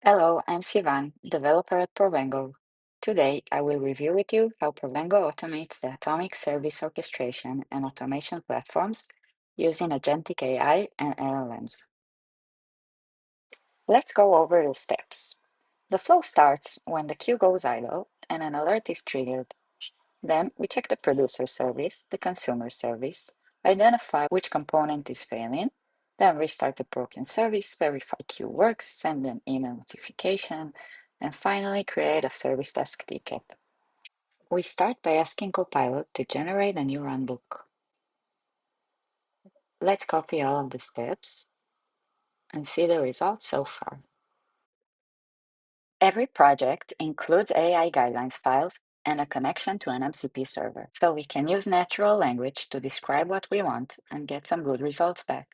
Hello, I'm Sivan, developer at Provengo. Today, I will review with you how Provengo automates the atomic service orchestration and automation platforms using agentic AI and LLMs. Let's go over the steps. The flow starts when the queue goes idle and an alert is triggered. Then we check the producer service, the consumer service, identify which component is failing, then restart the broken service, verify queue works, send an email notification, and finally create a service task ticket. We start by asking Copilot to generate a new runbook. Let's copy all of the steps and see the results so far. Every project includes AI guidelines files and a connection to an MCP server, so we can use natural language to describe what we want and get some good results back.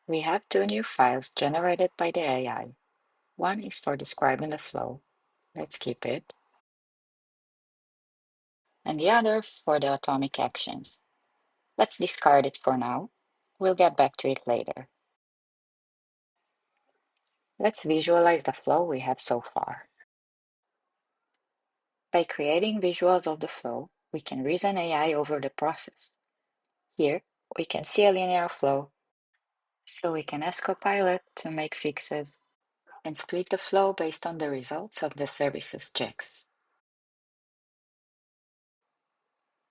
We have two new files generated by the AI. One is for describing the flow. Let's keep it. And the other for the atomic actions. Let's discard it for now. We'll get back to it later. Let's visualize the flow we have so far. By creating visuals of the flow, we can reason AI over the process. Here, we can see a linear flow, so we can ask Copilot to make fixes and split the flow based on the results of the services checks.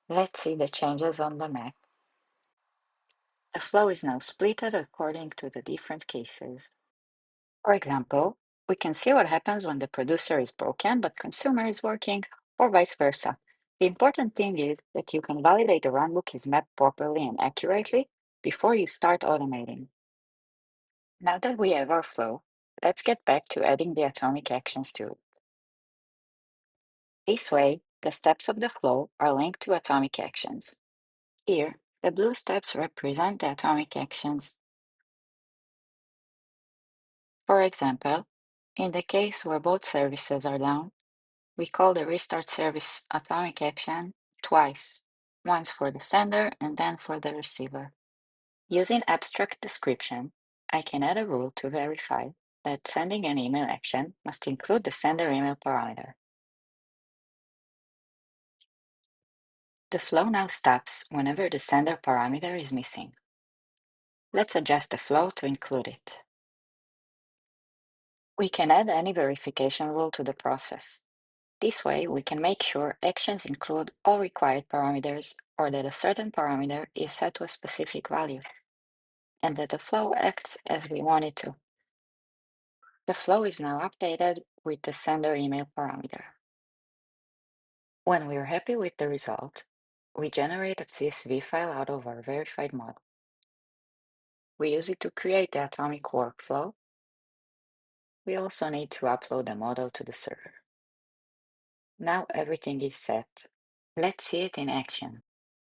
Let's see the changes on the map. The flow is now splitted according to the different cases. For example, we can see what happens when the producer is broken but consumer is working, or vice versa. The important thing is that you can validate the runbook is mapped properly and accurately before you start automating. Now that we have our flow, let's get back to adding the atomic actions to it. This way, the steps of the flow are linked to atomic actions. Here, the blue steps represent the atomic actions. For example, in the case where both services are down, we call the restart service atomic action twice, once for the sender and then for the receiver. Using abstract description, I can add a rule to verify that sending an email action must include the sender email parameter. The flow now stops whenever the sender parameter is missing. Let's adjust the flow to include it. We can add any verification rule to the process. This way, we can make sure actions include all required parameters or that a certain parameter is set to a specific value, and that the flow acts as we want it to. The flow is now updated with the sender email parameter. When we are happy with the result, we generate a CSV file out of our verified model. We use it to create the atomic workflow. We also need to upload the model to the server. Now everything is set. Let's see it in action.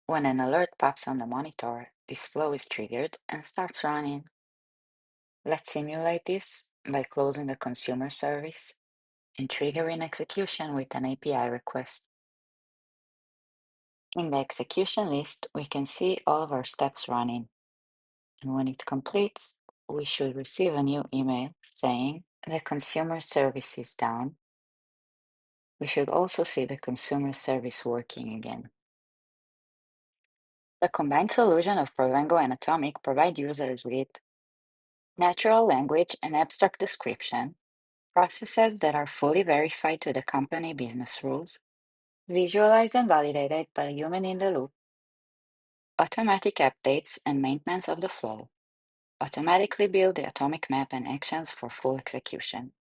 When an alert pops on the monitor, this flow is triggered and starts running. Let's simulate this by closing the consumer service and triggering execution with an API request. In the execution list, we can see all of our steps running. And when it completes, we should receive a new email saying the consumer service is down. We should also see the consumer service working again. The combined solution of Provengo and Atomic provide users with natural language and abstract description, processes that are fully verified to the company business rules, visualized and validated by a human in the loop, automatic updates and maintenance of the flow, automatically build the atomic map and actions for full execution.